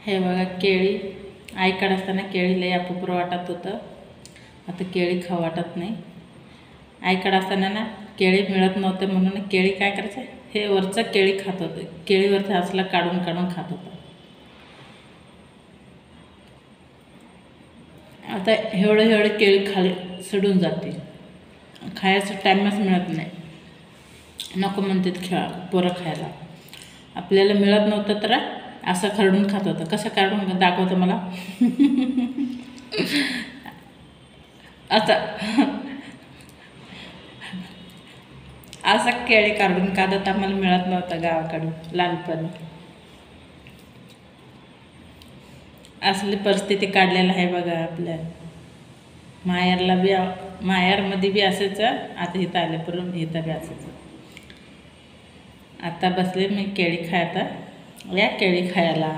हे बघा केळी आईकडे असताना केळी लई अपुरं वाटत होतं. आता केळी खाऊ वाटत नाही. आईकडे असताना ना केळी मिळत नव्हते म्हणून केळी काय करायचं, हे वरचं केळी खात होते. केळीवरचं असलं काढून काढून खात होतं. आता एवढं केळी खाली सडून जाते. खायचं टाईमच मिळत नाही. नको म्हणतात खेळा पोरं खायला. आपल्याला मिळत नव्हतं तर असं खरडून खात होतं. कसं काढून दाखवतं मला आता असं केळी काढून खात आम्हाला मिळत नव्हतं गावाकडून लहानपणी. असली परिस्थिती काढलेलं आहे बघा आपल्या माहेरला बी. माहेरमध्ये बी असायचं, आता इथं आल्यापर्यंत इथं बी असायचं. आता बसले मी केळी खायला. या केळी खायला.